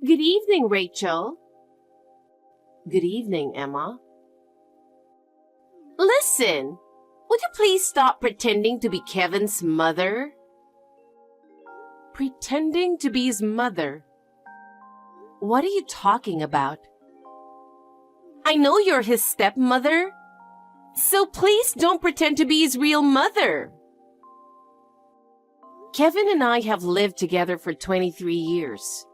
Good evening, Rachel. Good evening, Emma. Listen, would you please stop pretending to be Kevin's mother? Pretending to be his mother? What are you talking about? I know you're his stepmother, so please don't pretend to be his real mother. Kevin and I have lived together for 23 years.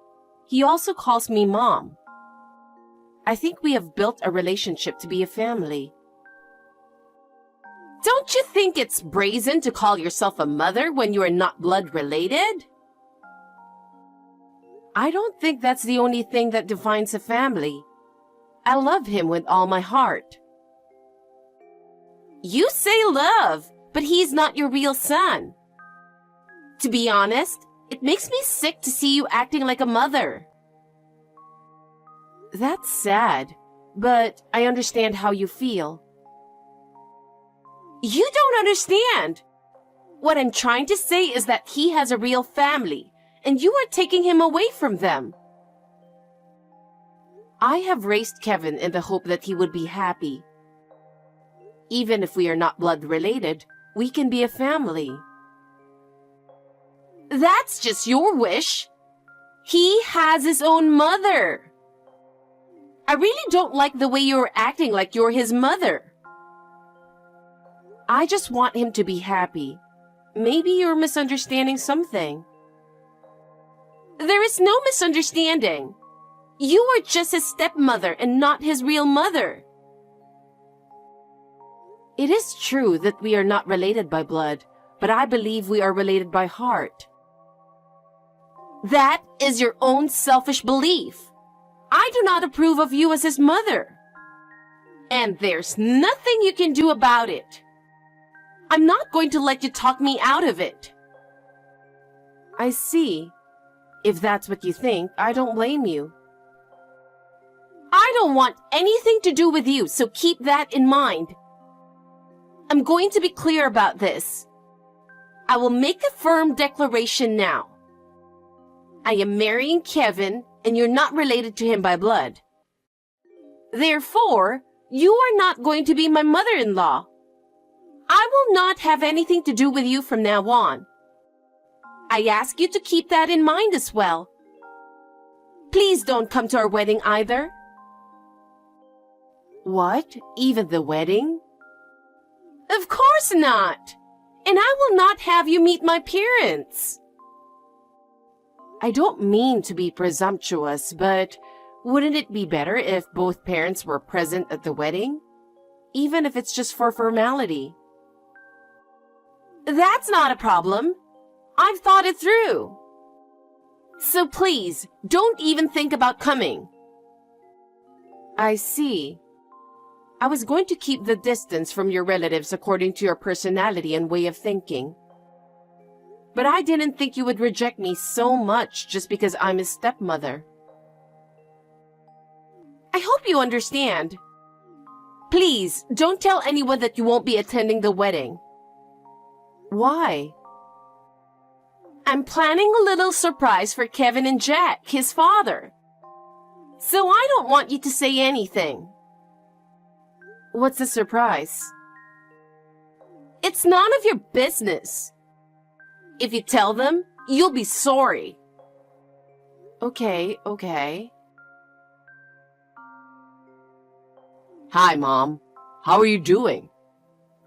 He also calls me Mom. I think we have built a relationship to be a family. Don't you think it's brazen to call yourself a mother when you are not blood related? I don't think that's the only thing that defines a family. I love him with all my heart. You say love, but he's not your real son. To be honest, it makes me sick to see you acting like a mother. That's sad, but I understand how you feel. You don't understand. What I'm trying to say is that he has a real family, and you are taking him away from them. I have raised Kevin in the hope that he would be happy. Even if we are not blood related, we can be a family. That's just your wish. He has his own mother. I really don't like the way you're acting like you're his mother. I just want him to be happy. Maybe you're misunderstanding something. There is no misunderstanding. You are just his stepmother and not his real mother. It is true that we are not related by blood, but I believe we are related by heart. That is your own selfish belief. I do not approve of you as his mother. And there's nothing you can do about it. I'm not going to let you talk me out of it. I see. If that's what you think, I don't blame you. I don't want anything to do with you, so keep that in mind. I'm going to be clear about this. I will make a firm declaration now. I am marrying Kevin, and you're not related to him by blood. Therefore, you are not going to be my mother-in-law. I will not have anything to do with you from now on. I ask you to keep that in mind as well. Please don't come to our wedding either. What? Even the wedding? Of course not. And I will not have you meet my parents. I don't mean to be presumptuous, but wouldn't it be better if both parents were present at the wedding? Even if it's just for formality. That's not a problem. I've thought it through. So please, don't even think about coming. I see. I was going to keep the distance from your relatives according to your personality and way of thinking. But I didn't think you would reject me so much just because I'm his stepmother. I hope you understand. Please, don't tell anyone that you won't be attending the wedding. Why? I'm planning a little surprise for Kevin and Jack, his father. So I don't want you to say anything. What's the surprise? It's none of your business. If you tell them, you'll be sorry. Okay. Hi, Mom. How are you doing?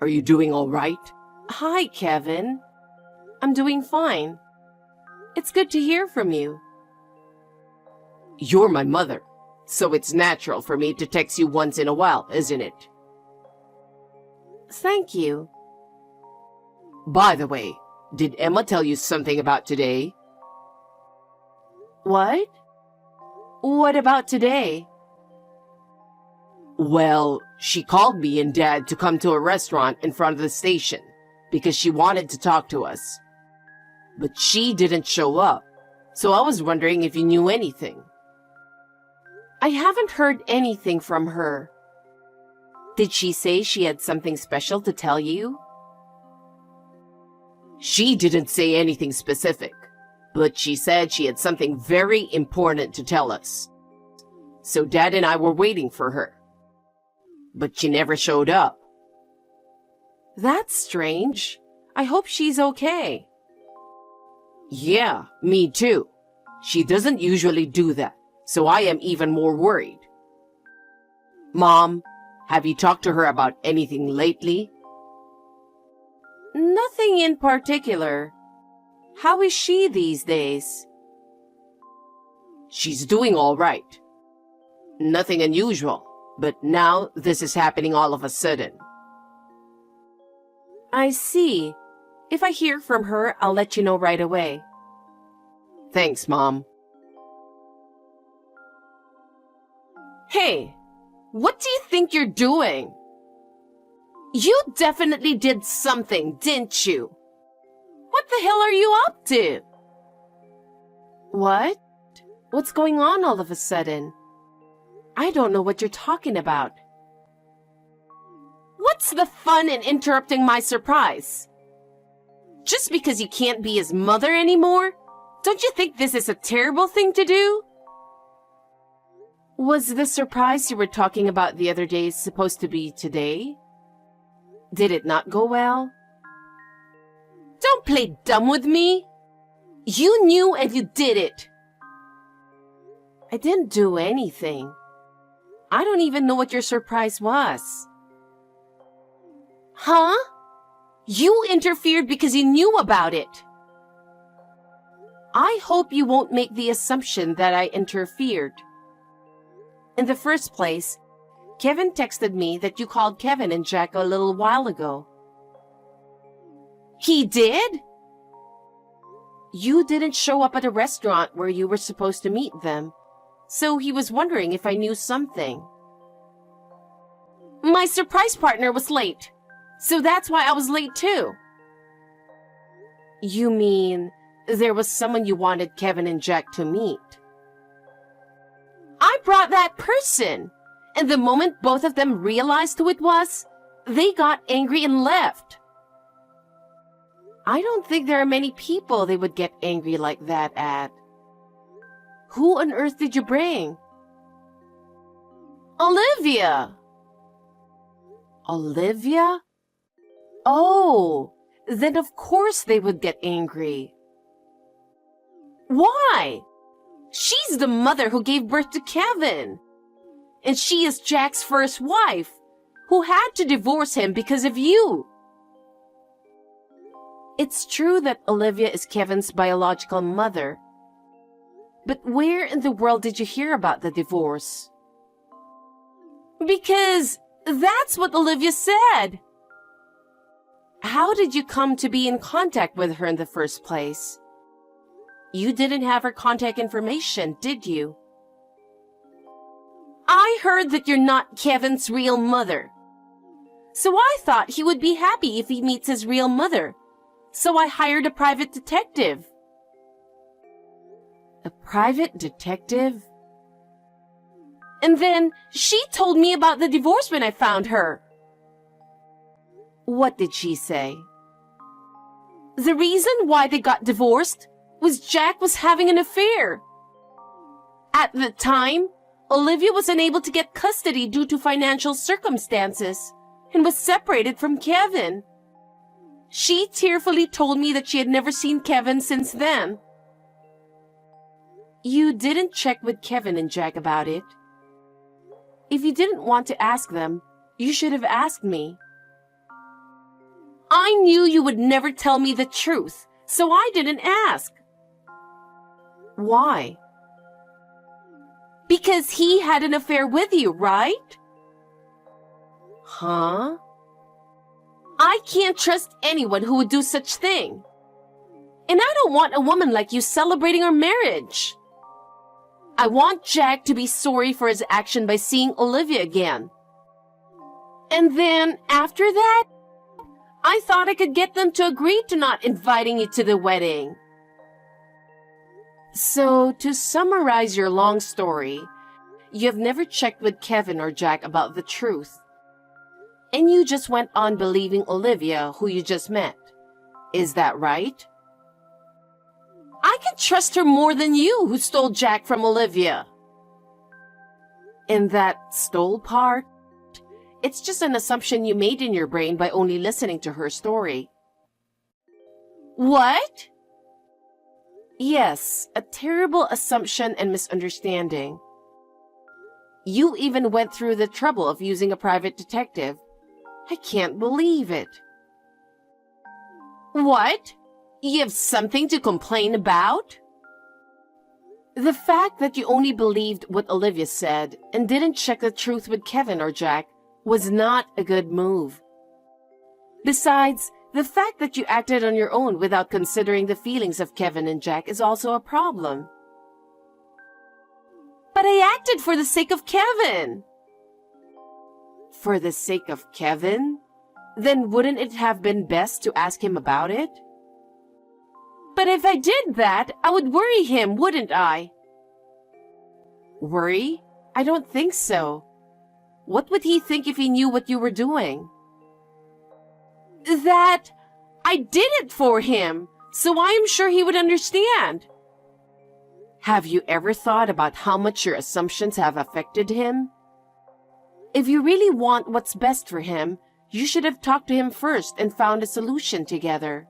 Are you doing all right? Hi, Kevin. I'm doing fine. It's good to hear from you. You're my mother, so it's natural for me to text you once in a while, isn't it? Thank you. By the way, did Emma tell you something about today? What? What about today? Well, she called me and Dad to come to a restaurant in front of the station because she wanted to talk to us. But she didn't show up, so I was wondering if you knew anything. I haven't heard anything from her. Did she say she had something special to tell you? She didn't say anything specific, but she said she had something very important to tell us. So Dad and I were waiting for her. But she never showed up. That's strange. I hope she's okay. Yeah, me too. She doesn't usually do that, so I am even more worried. Mom, have you talked to her about anything lately? Nothing in particular. How is she these days? She's doing all right. Nothing unusual, but now this is happening all of a sudden. I see. If I hear from her, I'll let you know right away. Thanks, Mom. Hey, what do you think you're doing? You definitely did something, didn't you? What the hell are you up to? What? What's going on all of a sudden? I don't know what you're talking about. What's the fun in interrupting my surprise? Just because you can't be his mother anymore? Don't you think this is a terrible thing to do? Was the surprise you were talking about the other day supposed to be today? Did it not go well? Don't play dumb with me. You knew and you did it. I didn't do anything. I don't even know what your surprise was. Huh? You interfered because you knew about it. I hope you won't make the assumption that I interfered. In the first place, Kevin texted me that you called Kevin and Jack a little while ago. He did? You didn't show up at a restaurant where you were supposed to meet them, so he was wondering if I knew something. My surprise partner was late, so that's why I was late too. You mean there was someone you wanted Kevin and Jack to meet? I brought that person, and the moment both of them realized who it was, they got angry and left. I don't think there are many people they would get angry like that at. Who on earth did you bring? Olivia! Olivia? Oh, then of course they would get angry. Why? She's the mother who gave birth to Kevin. And she is Jack's first wife, who had to divorce him because of you. It's true that Olivia is Kevin's biological mother. But where in the world did you hear about the divorce? Because that's what Olivia said. How did you come to be in contact with her in the first place? You didn't have her contact information, did you? I heard that you're not Kevin's real mother. So I thought he would be happy if he meets his real mother. So I hired a private detective. A private detective? And then she told me about the divorce when I found her. What did she say? The reason why they got divorced was Jack was having an affair. At the time, Olivia was unable to get custody due to financial circumstances and was separated from Kevin. She tearfully told me that she had never seen Kevin since then. You didn't check with Kevin and Jack about it. If you didn't want to ask them, you should have asked me. I knew you would never tell me the truth, so I didn't ask. Why? Because he had an affair with you, right? Huh? I can't trust anyone who would do such thing. And I don't want a woman like you celebrating our marriage. I want Jack to be sorry for his action by seeing Olivia again. And then, after that, I thought I could get them to agree to not inviting you to the wedding. So, to summarize your long story, you have never checked with Kevin or Jack about the truth. And you just went on believing Olivia, who you just met. Is that right? I can trust her more than you, who stole Jack from Olivia. In that stole part, it's just an assumption you made in your brain by only listening to her story. What? Yes, a terrible assumption and misunderstanding. You even went through the trouble of using a private detective. I can't believe it. What? You have something to complain about? The fact that you only believed what Olivia said and didn't check the truth with Kevin or Jack was not a good move. Besides, the fact that you acted on your own without considering the feelings of Kevin and Jack is also a problem. But I acted for the sake of Kevin. For the sake of Kevin? Then wouldn't it have been best to ask him about it? But if I did that, I would worry him, wouldn't I? Worry? I don't think so. What would he think if he knew what you were doing? That I did it for him, so I am sure he would understand. Have you ever thought about how much your assumptions have affected him? If you really want what's best for him, you should have talked to him first and found a solution together.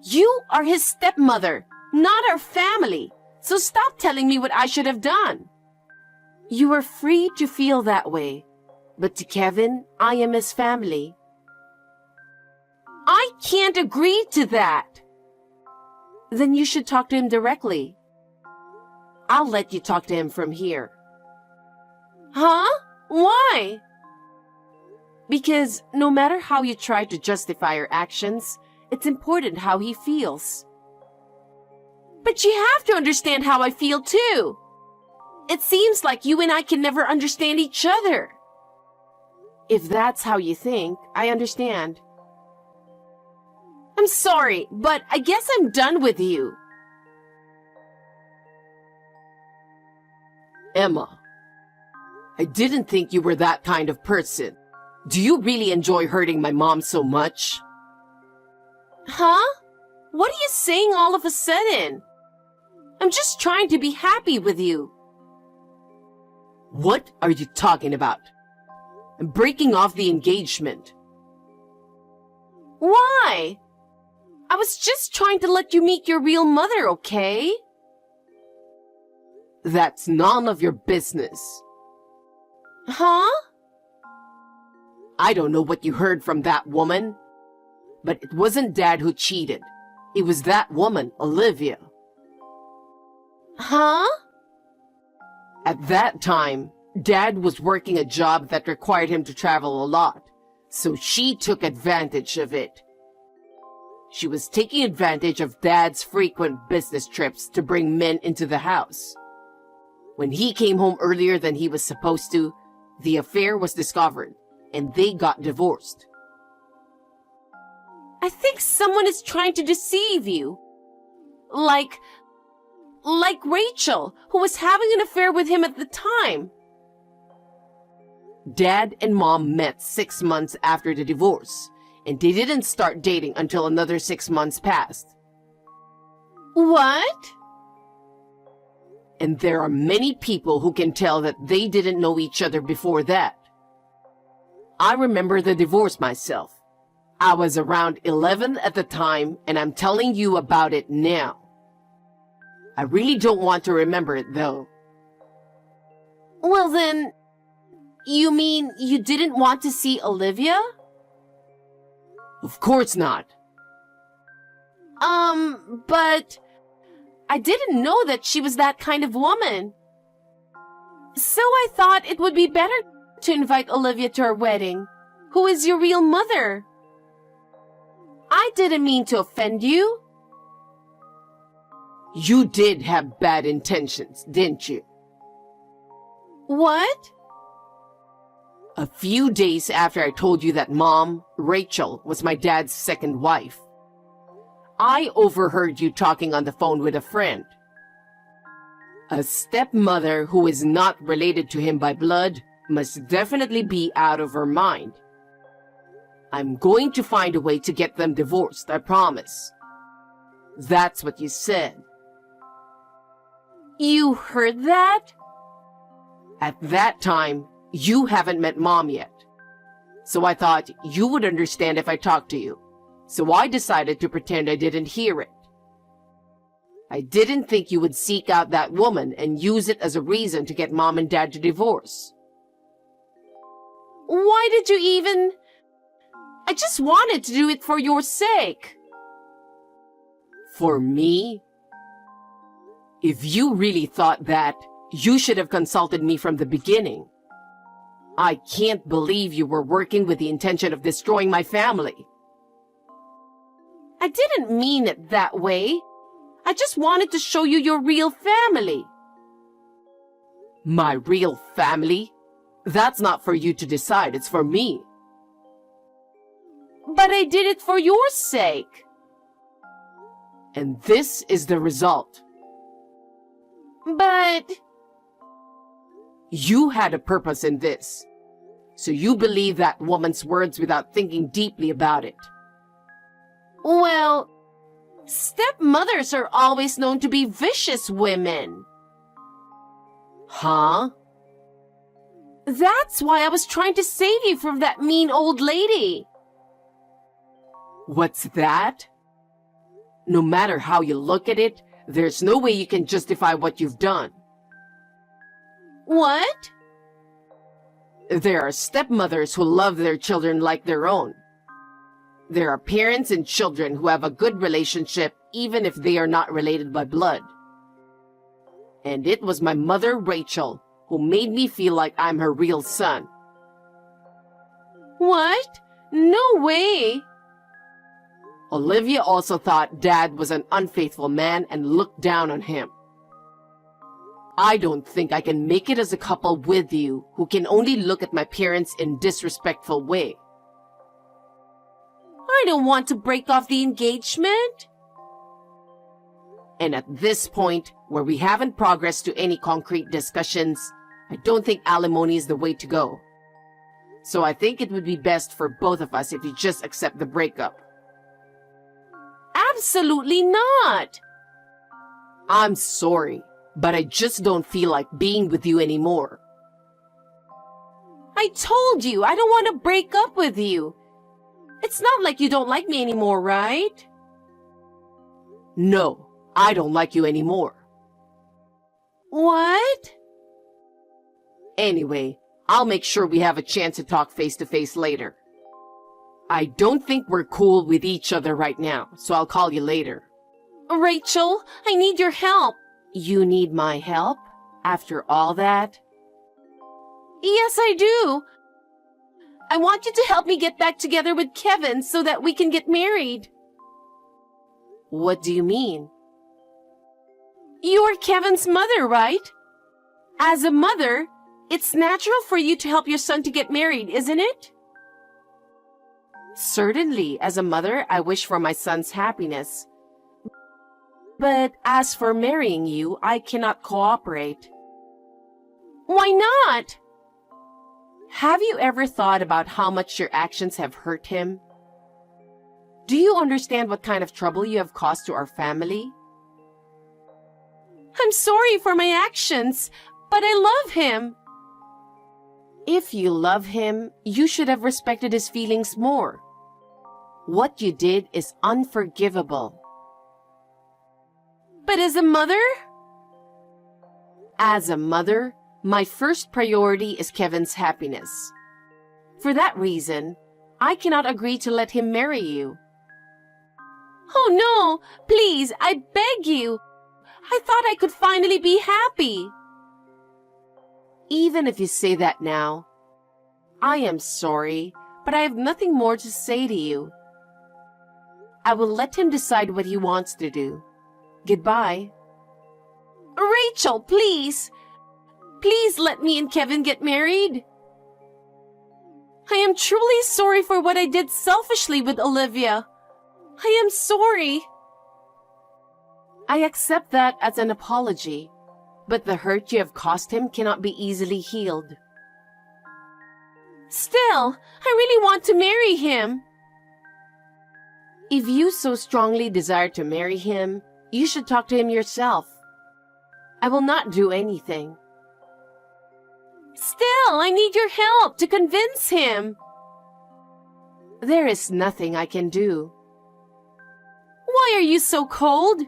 You are his stepmother, not our family, so stop telling me what I should have done. You are free to feel that way, but to Kevin, I am his family. I can't agree to that. Then you should talk to him directly. I'll let you talk to him from here. Huh? Why? Because no matter how you try to justify your actions, it's important how he feels. But you have to understand how I feel too. It seems like you and I can never understand each other. If that's how you think, I understand. I'm sorry, but I guess I'm done with you. Emma, I didn't think you were that kind of person. Do you really enjoy hurting my mom so much? Huh? What are you saying all of a sudden? I'm just trying to be happy with you. What are you talking about? I'm breaking off the engagement. Why? I was just trying to let you meet your real mother, okay? That's none of your business. Huh? I don't know what you heard from that woman, but it wasn't Dad who cheated. It was that woman, Olivia. Huh? At that time, Dad was working a job that required him to travel a lot, so she took advantage of it. She was taking advantage of Dad's frequent business trips to bring men into the house. When he came home earlier than he was supposed to, the affair was discovered, and they got divorced. I think someone is trying to deceive you. Like Rachel, who was having an affair with him at the time. Dad and Mom met 6 months after the divorce, and they didn't start dating until another 6 months passed. What? And there are many people who can tell that they didn't know each other before that. I remember the divorce myself. I was around 11 at the time, and I'm telling you about it now. I really don't want to remember it, though. Well then, you mean you didn't want to see Olivia? Of course not. But I didn't know that she was that kind of woman. So I thought it would be better to invite Olivia to our wedding, who is your real mother. I didn't mean to offend you. You did have bad intentions, didn't you? What? A few days after I told you that Mom, Rachel, was my dad's second wife, I overheard you talking on the phone with a friend. A stepmother who is not related to him by blood must definitely be out of her mind. I'm going to find a way to get them divorced, I promise. That's what you said. You heard that? At that time, you haven't met Mom yet. So I thought you would understand if I talked to you. So I decided to pretend I didn't hear it. I didn't think you would seek out that woman and use it as a reason to get Mom and Dad to divorce. Why did you even... I just wanted to do it for your sake. For me? If you really thought that, you should have consulted me from the beginning. I can't believe you were working with the intention of destroying my family. I didn't mean it that way. I just wanted to show you your real family. My real family? That's not for you to decide, it's for me. But I did it for your sake. And this is the result. But... You had a purpose in this. So you believe that woman's words without thinking deeply about it. Well, stepmothers are always known to be vicious women. Huh? That's why I was trying to save you from that mean old lady. What's that? No matter how you look at it, there's no way you can justify what you've done. What? There are stepmothers who love their children like their own. There are parents and children who have a good relationship even if they are not related by blood. And it was my mother, Rachel, who made me feel like I'm her real son. What? No way! Olivia also thought Dad was an unfaithful man and looked down on him. I don't think I can make it as a couple with you who can only look at my parents in disrespectful way. I don't want to break off the engagement. And at this point, where we haven't progressed to any concrete discussions, I don't think alimony is the way to go. So I think it would be best for both of us if you just accept the breakup. Absolutely not! I'm sorry, but I just don't feel like being with you anymore. I told you I don't want to break up with you. It's not like you don't like me anymore, right? No, I don't like you anymore. What? Anyway, I'll make sure we have a chance to talk face to face later. I don't think we're cool with each other right now, so I'll call you later. Rachel, I need your help. You need my help? After all that? Yes, I do. I want you to help me get back together with Kevin so that we can get married. What do you mean? You're Kevin's mother, right? As a mother, it's natural for you to help your son to get married, isn't it? Certainly, as a mother, I wish for my son's happiness. But as for marrying you, I cannot cooperate. Why not? Have you ever thought about how much your actions have hurt him? Do you understand what kind of trouble you have caused to our family? I'm sorry for my actions, but I love him. If you love him, you should have respected his feelings more. What you did is unforgivable. But as a mother? As a mother, my first priority is Kevin's happiness. For that reason, I cannot agree to let him marry you. Oh no, please, I beg you. I thought I could finally be happy. Even if you say that now, I am sorry, but I have nothing more to say to you. I will let him decide what he wants to do. Goodbye. Rachel, please. Please let me and Kevin get married. I am truly sorry for what I did selfishly with Olivia. I am sorry. I accept that as an apology, but the hurt you have caused him cannot be easily healed. Still, I really want to marry him. If you so strongly desire to marry him, you should talk to him yourself. I will not do anything. Still, I need your help to convince him. There is nothing I can do. Why are you so cold?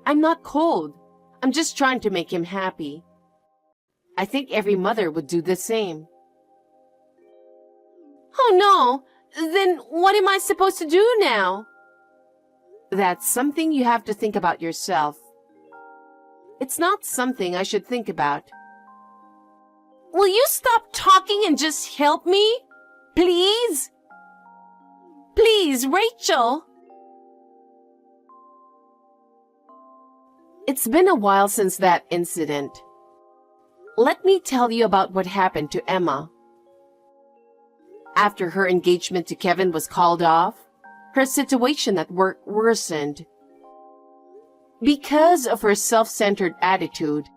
I'm not cold. I'm just trying to make him happy. I think every mother would do the same. Oh no! Then what am I supposed to do now? That's something you have to think about yourself. It's not something I should think about. Will you stop talking and just help me? Please? Please, Rachel! It's been a while since that incident. Let me tell you about what happened to Emma. After her engagement to Kevin was called off, her situation at work worsened. Because of her self-centered attitude,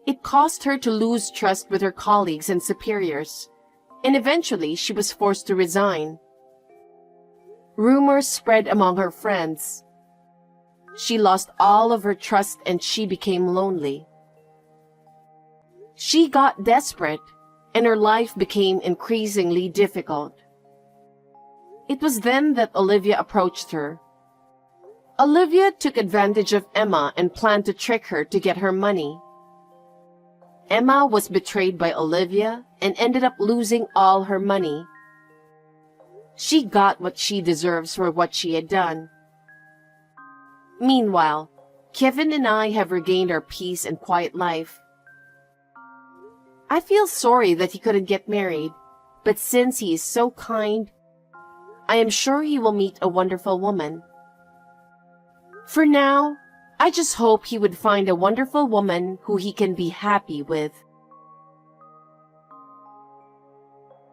it caused her to lose trust with her colleagues and superiors, and eventually she was forced to resign. Rumors spread among her friends. She lost all of her trust and she became lonely. She got desperate, and her life became increasingly difficult. It was then that Olivia approached her. Olivia took advantage of Emma and planned to trick her to get her money. Emma was betrayed by Olivia and ended up losing all her money. She got what she deserves for what she had done. Meanwhile, Kevin and I have regained our peace and quiet life. I feel sorry that he couldn't get married, but since he is so kind, I am sure he will meet a wonderful woman. For now, I just hope he would find a wonderful woman who he can be happy with.